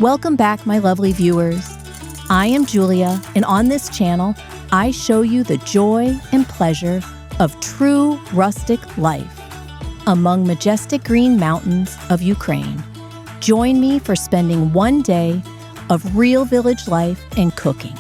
Welcome back, my lovely viewers. I am Julia, and on this channel, I show you the joy and pleasure of true rustic life among majestic green mountains of Ukraine. Join me for spending one day of real village life and cooking.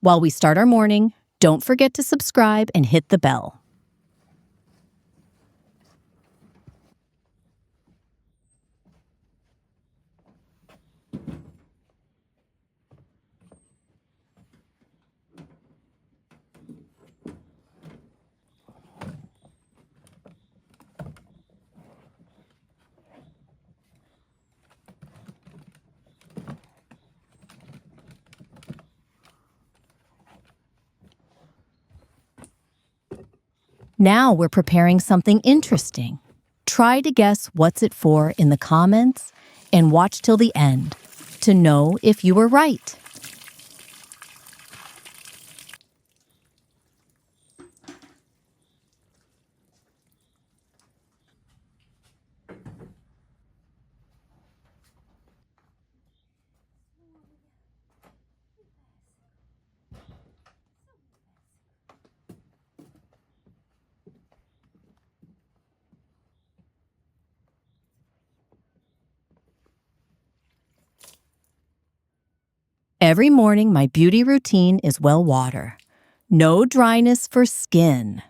While we start our morning, don't forget to subscribe and hit the bell. Now we're preparing something interesting. Try to guess what's it for in the comments and watch till the end to know if you were right. Every morning, my beauty routine is well water. No dryness for skin.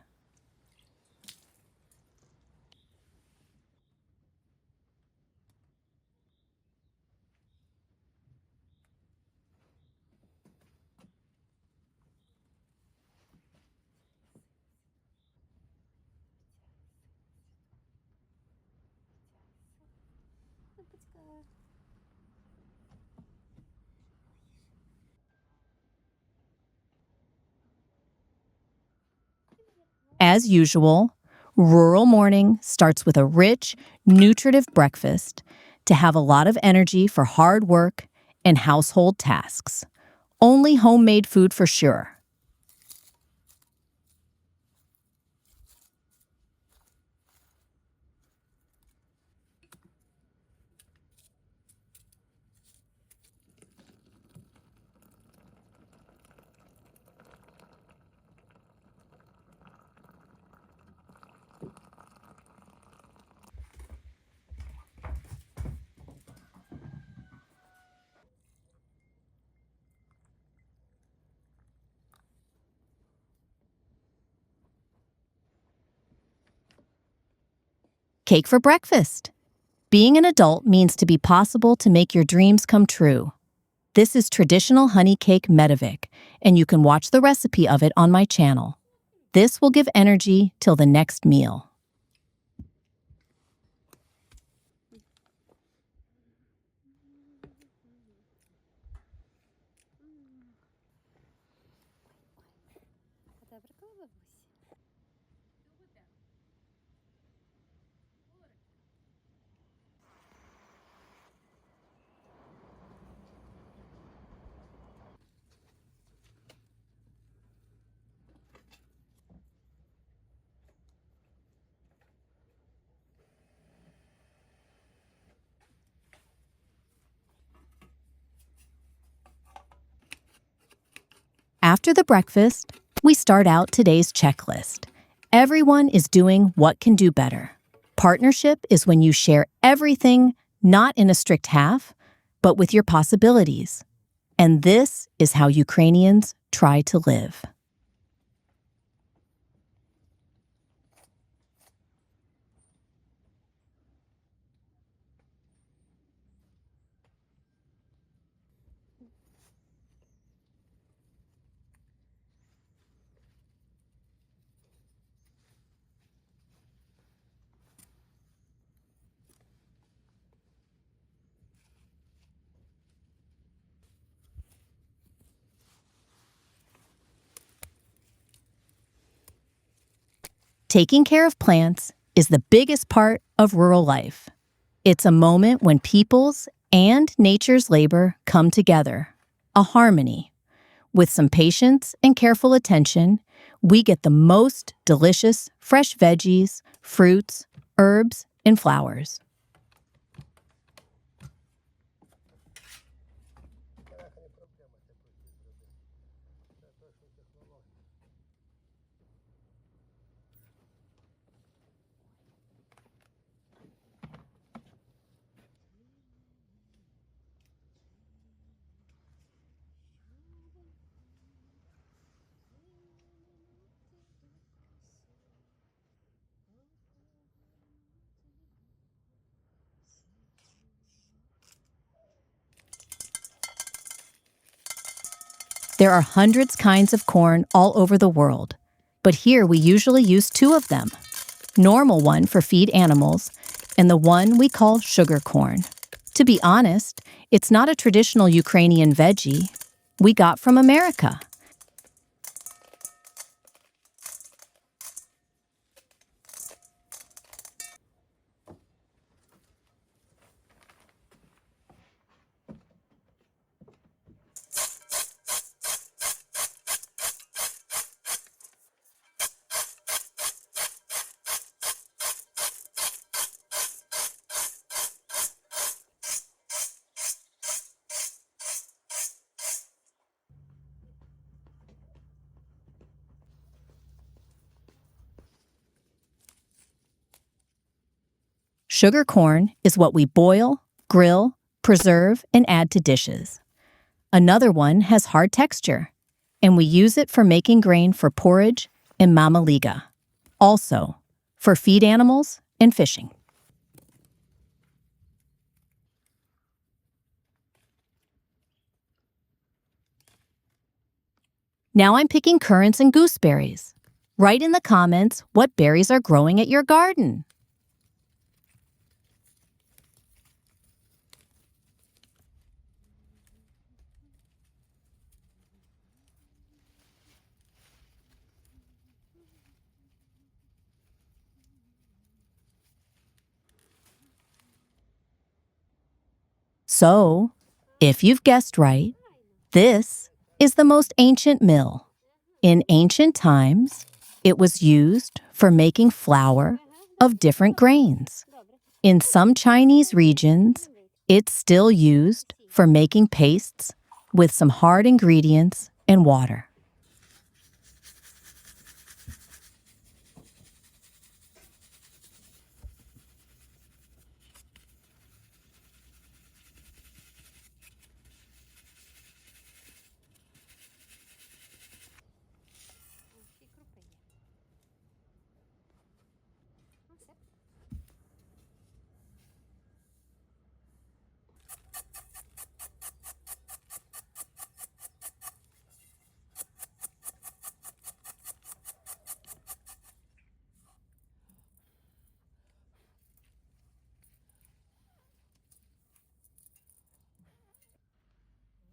As usual, rural morning starts with a rich, nutritive breakfast to have a lot of energy for hard work and household tasks. Only homemade food for sure. Cake for breakfast. Being an adult means to be possible to make your dreams come true. This is traditional honey cake Medovik, and you can watch the recipe of it on my channel. This will give energy till the next meal. After the breakfast, we start out today's checklist. Everyone is doing what can do better. Partnership is when you share everything, not in a strict half, but with your possibilities. And this is how Ukrainians try to live. Taking care of plants is the biggest part of rural life. It's a moment when people's and nature's labor come together, a harmony. With some patience and careful attention, we get the most delicious fresh veggies, fruits, herbs, and flowers. There are hundreds kinds of corn all over the world, but here we usually use two of them. Normal one for feed animals, and the one we call sugar corn. To be honest, it's not a traditional Ukrainian veggie we got from America. Sugar corn is what we boil, grill, preserve, and add to dishes. Another one has hard texture, and we use it for making grain for porridge and mamaliga. Also, for feed animals and fishing. Now I'm picking currants and gooseberries. Write in the comments what berries are growing at your garden. So, if you've guessed right, this is the most ancient mill. In ancient times, it was used for making flour of different grains. In some Chinese regions, it's still used for making pastes with some hard ingredients and water.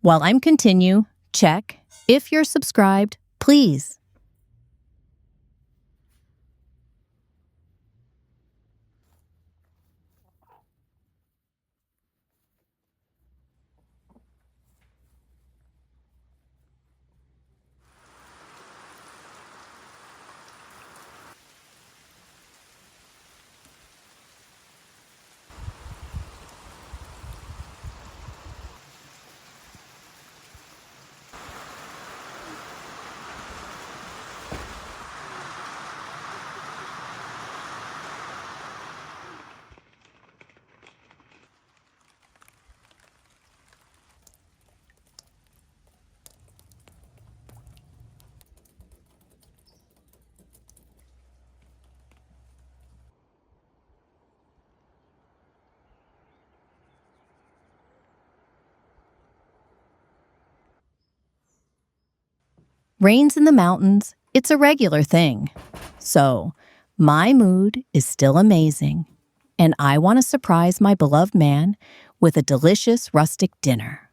While I'm continue, check if you're subscribed, please. Rains in the mountains, it's a regular thing. So, my mood is still amazing, and I want to surprise my beloved man with a delicious rustic dinner.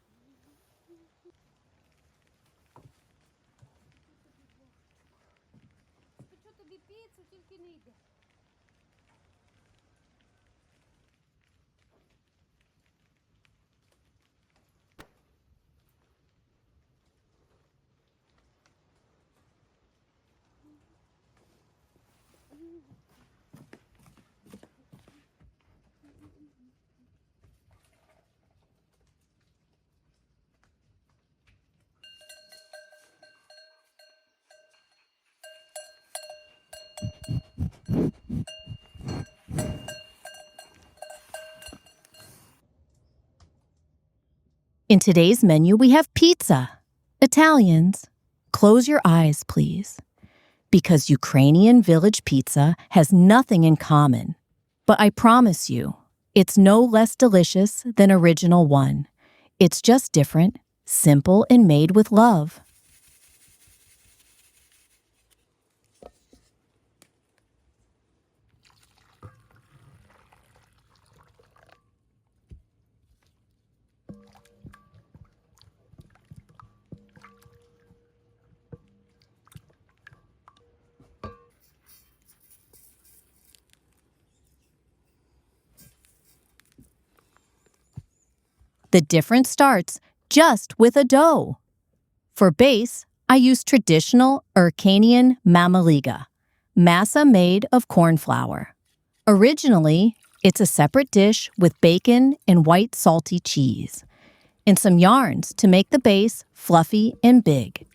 In today's menu, we have pizza. Italians, close your eyes, please, because Ukrainian village pizza has nothing in common. But I promise you, it's no less delicious than Original One. It's just different, simple, and made with love. The difference starts just with a dough. For base, I use traditional Ukrainian mamaliga, masa made of corn flour. Originally, it's a separate dish with bacon and white salty cheese, and some yarns to make the base fluffy and big.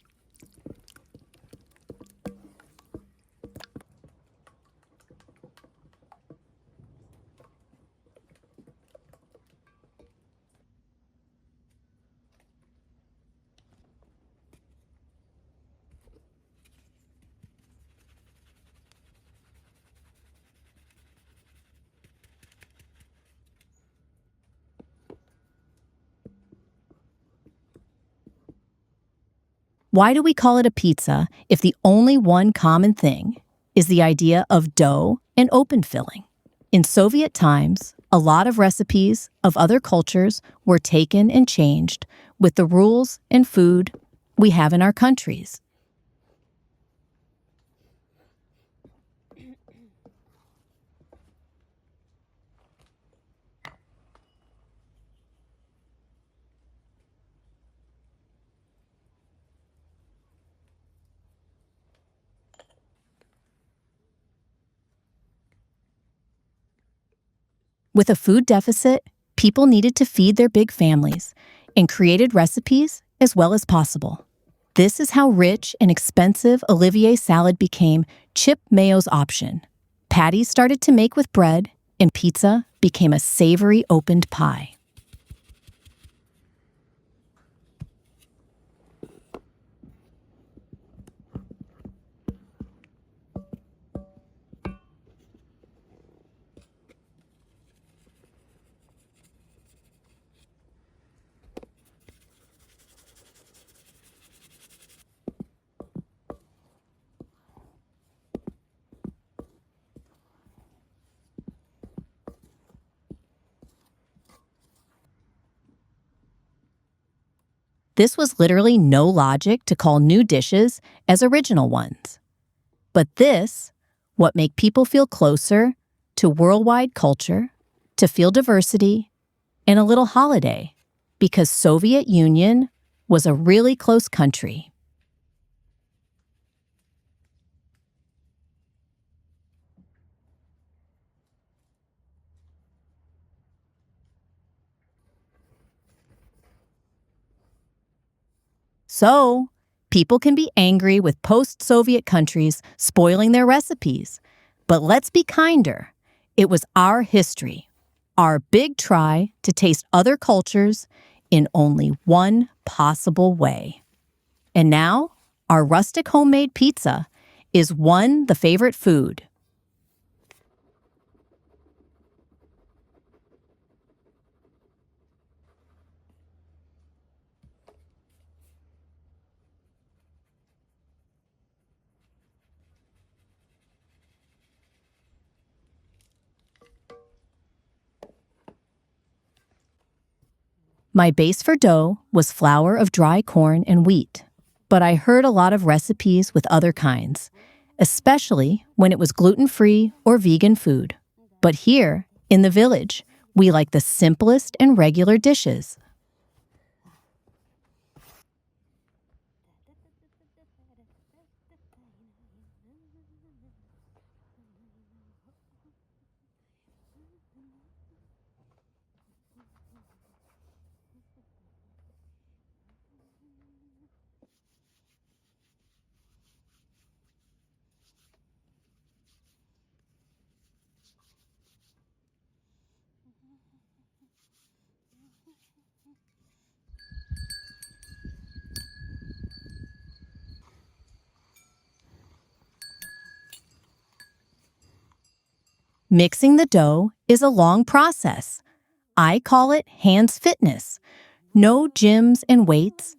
Why do we call it a pizza if the only one common thing is the idea of dough and open filling? In Soviet times, a lot of recipes of other cultures were taken and changed with the rules and food we have in our countries. With a food deficit, people needed to feed their big families and created recipes as well as possible. This is how rich and expensive Olivier salad became Chip Mayo's option. Patties started to make with bread, and pizza became a savory opened pie. This was literally no logic to call new dishes as original ones. But this, what make people feel closer to worldwide culture, to feel diversity, and a little holiday, because Soviet Union was a really close country. So, people can be angry with post-Soviet countries spoiling their recipes. But let's be kinder. It was our history, our big try to taste other cultures in only one possible way. And now, our rustic homemade pizza is the favorite food. My base for dough was flour of dry corn and wheat, but I heard a lot of recipes with other kinds, especially when it was gluten-free or vegan food. But here, in the village, we like the simplest and regular dishes. Mixing the dough is a long process. I call it hands fitness. No gyms and weights,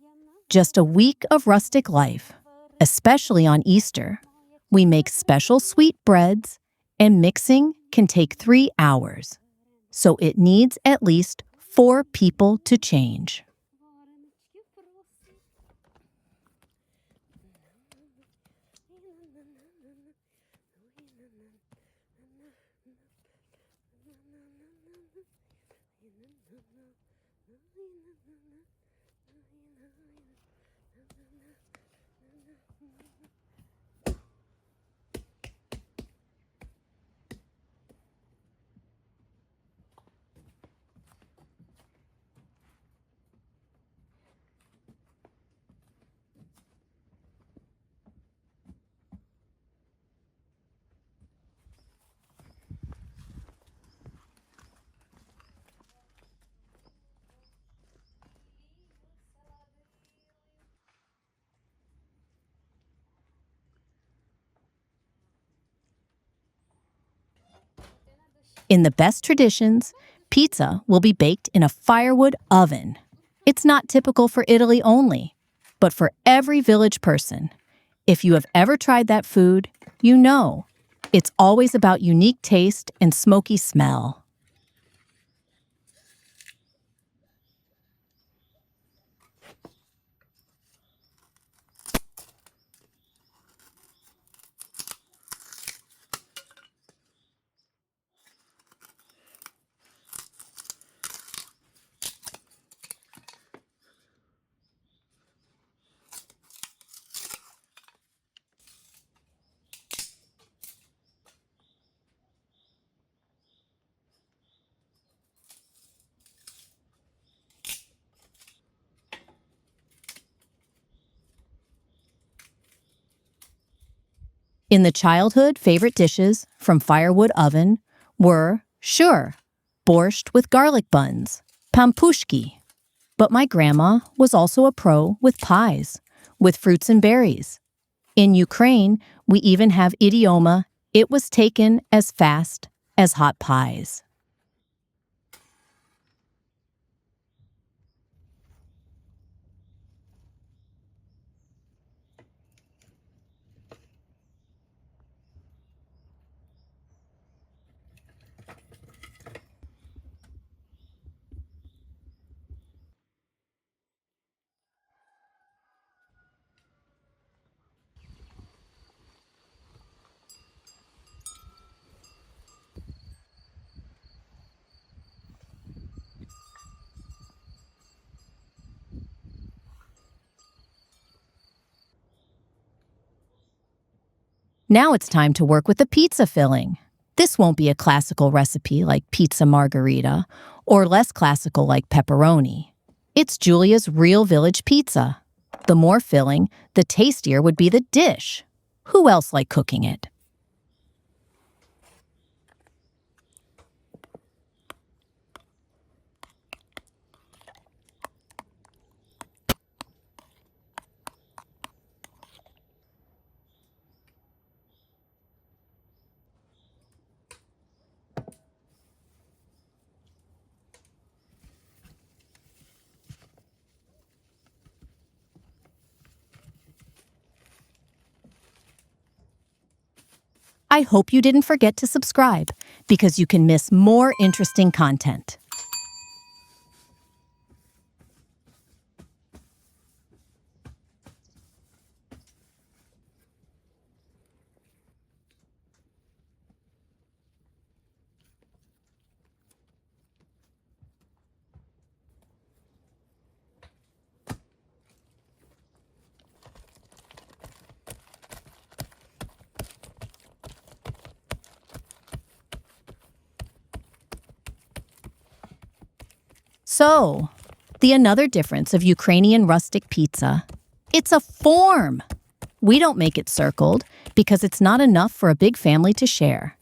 just a week of rustic life, especially on Easter. We make special sweet breads, and mixing can take 3 hours. So it needs at least 4 people to change. In the best traditions, pizza will be baked in a firewood oven. It's not typical for Italy only, but for every village person. If you have ever tried that food, you know it's always about unique taste and smoky smell. In the childhood, favorite dishes from firewood oven were, sure, borscht with garlic buns, pampushki. But my grandma was also a pro with pies, with fruits and berries. In Ukraine, we even have idioma, it was taken as fast as hot pies. Now it's time to work with the pizza filling. This won't be a classical recipe like pizza margherita, or less classical like pepperoni. It's Julia's real village pizza. The more filling, the tastier would be the dish. Who else liked cooking it? I hope you didn't forget to subscribe, because you can miss more interesting content. So, the another difference of Ukrainian rustic pizza, it's a form. We don't make it circled because it's not enough for a big family to share.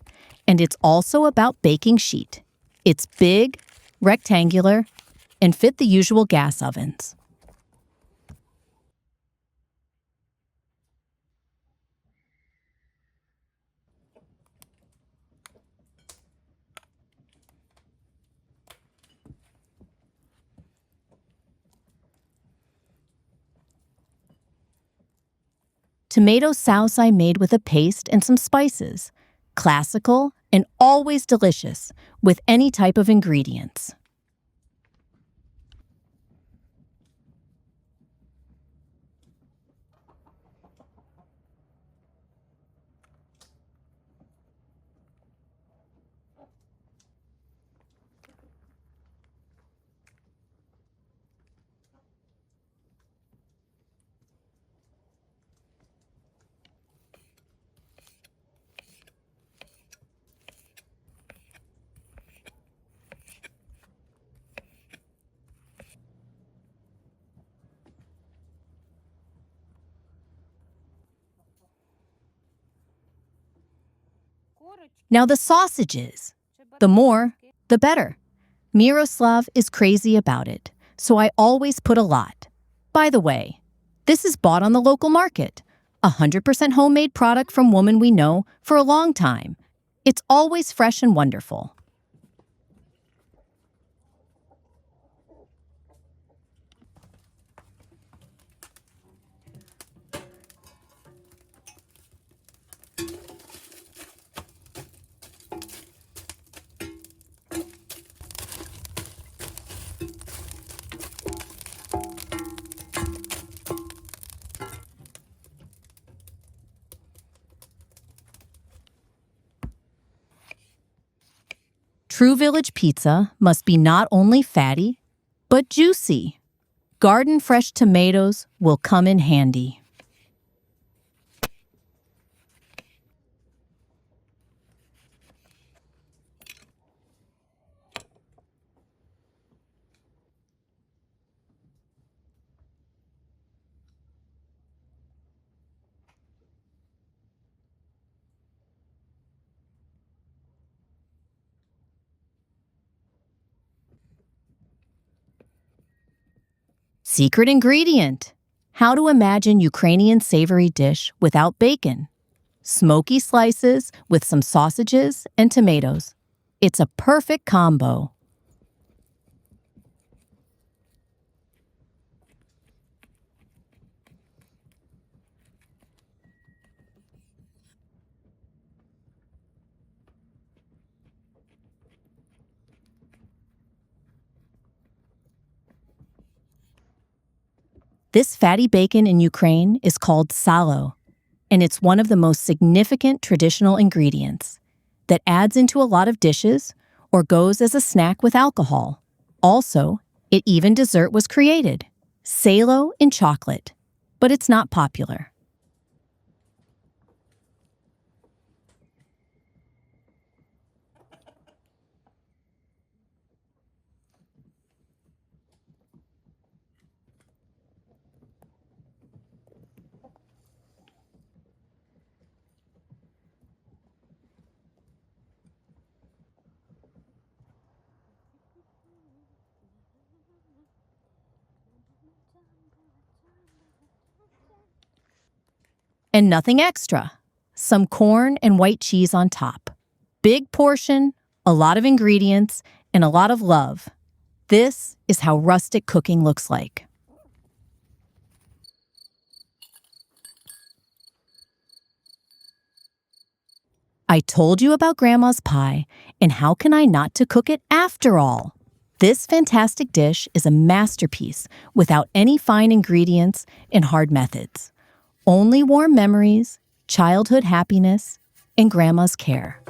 And it's also about baking sheet. It's big, rectangular, and fit the usual gas ovens. tomato sauce I made with a paste and some spices. Classical and always delicious with any type of ingredients. Now the sausages. The more, the better. Miroslav is crazy about it, so I always put a lot. By the way, this is bought on the local market. 100% homemade product from women we know for a long time. It's always fresh and wonderful. True Village pizza must be not only fatty, but juicy. Garden fresh tomatoes will come in handy. Secret ingredient. How to imagine Ukrainian savory dish without bacon. Smoky slices with some sausages and tomatoes. It's a perfect combo. This fatty bacon in Ukraine is called salo, and it's one of the most significant traditional ingredients that adds into a lot of dishes or goes as a snack with alcohol. Also, it even dessert was created, salo in chocolate, but it's not popular. And nothing extra. Some corn and white cheese on top. Big portion, a lot of ingredients, and a lot of love. This is how rustic cooking looks like. I told you about Grandma's pie, and how can I not to cook it after all? This fantastic dish is a masterpiece without any fine ingredients and hard methods. Only warm memories, childhood happiness, and Grandma's care.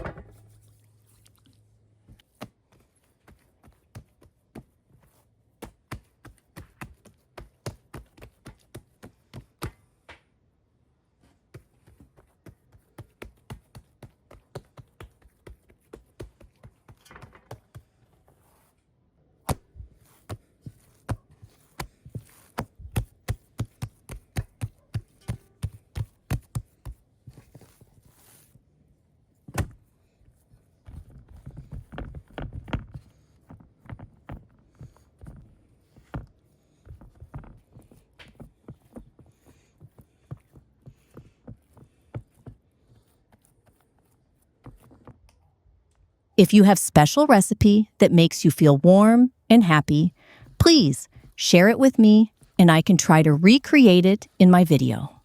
If you have special recipe that makes you feel warm and happy, please share it with me and I can try to recreate it in my video.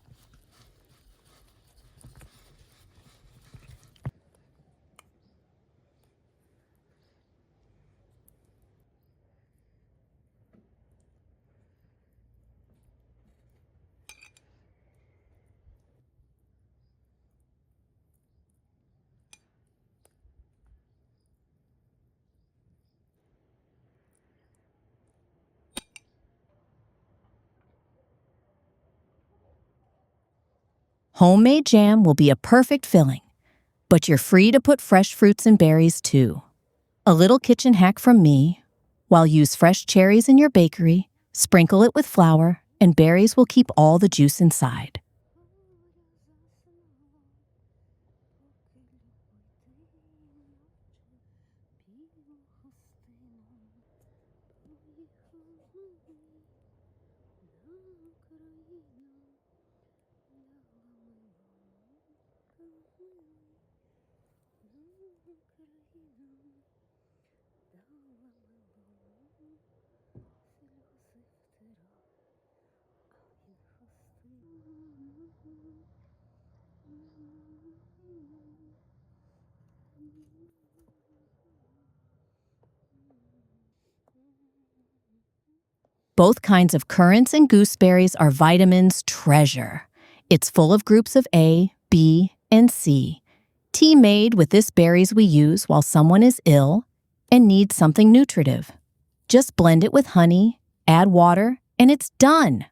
Homemade jam will be a perfect filling, but you're free to put fresh fruits and berries too. A little kitchen hack from me: while use fresh cherries in your bakery, sprinkle it with flour, and berries will keep all the juice inside. Both kinds of currants and gooseberries are vitamins treasure. It's full of groups of A, B, and C. Tea made with this berries we use while someone is ill and needs something nutritive. Just blend it with honey, add water, and it's done.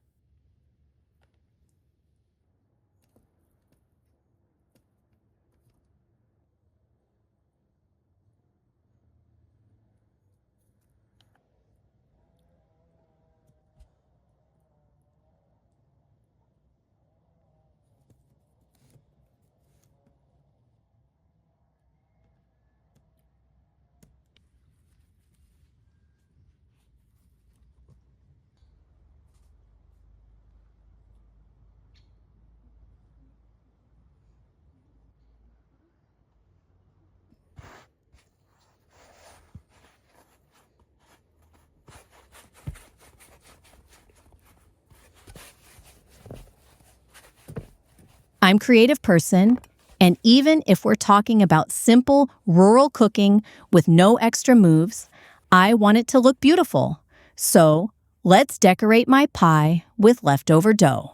I'm a creative person, and even if we're talking about simple rural cooking with no extra moves, I want it to look beautiful. So let's decorate my pie with leftover dough.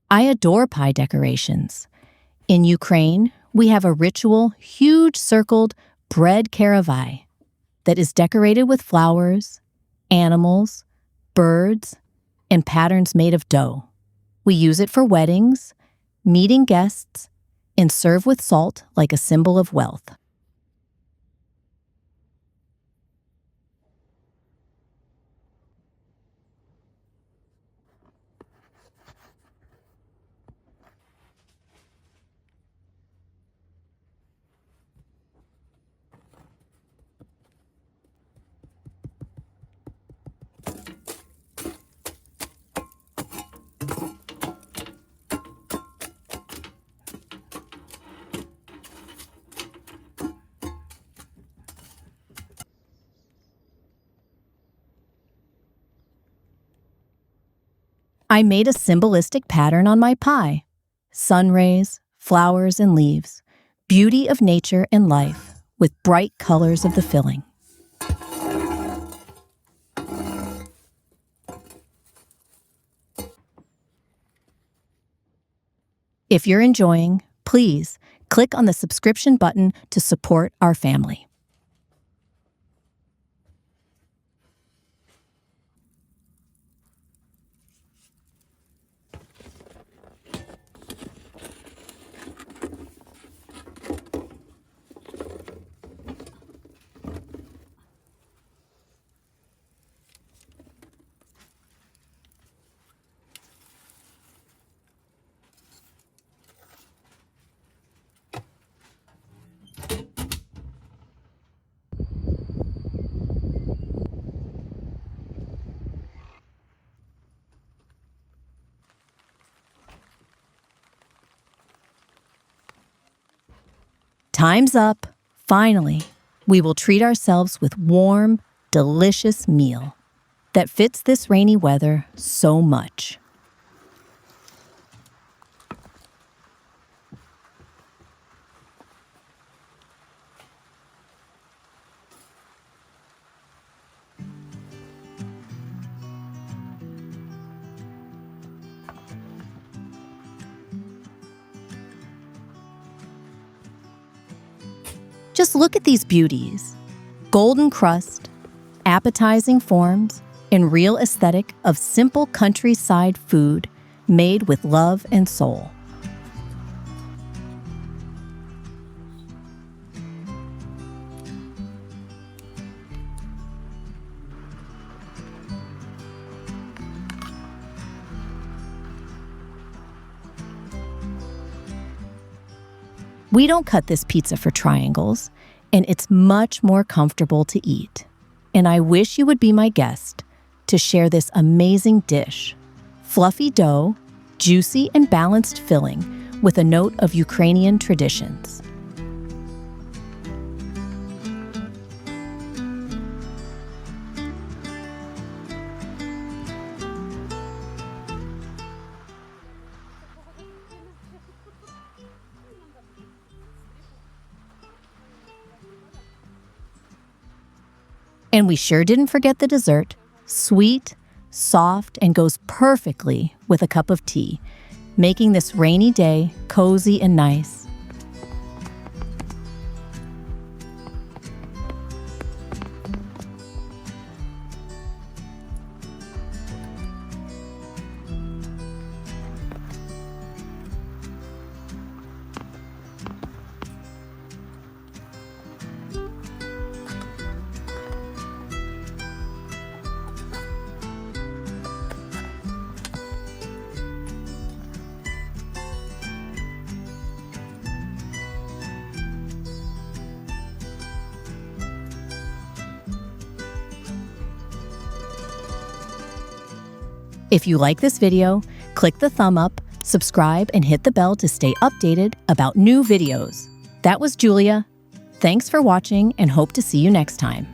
I adore pie decorations. In Ukraine, we have a ritual huge circled bread karavai that is decorated with flowers, animals, birds, and patterns made of dough. We use it for weddings, meeting guests, and serve with salt like a symbol of wealth. I made a symbolistic pattern on my pie: sun rays, flowers, and leaves, beauty of nature and life, with bright colors of the filling. If you're enjoying, please click on the subscription button to support our family. Time's up. Finally, we will treat ourselves with warm, delicious meal. that fits this rainy weather so much. Just look at these beauties. Golden crust, appetizing forms, and real aesthetic of simple countryside food made with love and soul. We don't cut this pizza for triangles, and it's much more comfortable to eat. And I wish you would be my guest to share this amazing dish. Fluffy dough, juicy and balanced filling with a note of Ukrainian traditions. And we sure didn't forget the dessert. Sweet, soft, and goes perfectly with a cup of tea, making this rainy day cozy and nice. If you like this video, click the thumb up, subscribe, and hit the bell to stay updated about new videos. That was Julia. Thanks for watching and hope to see you next time.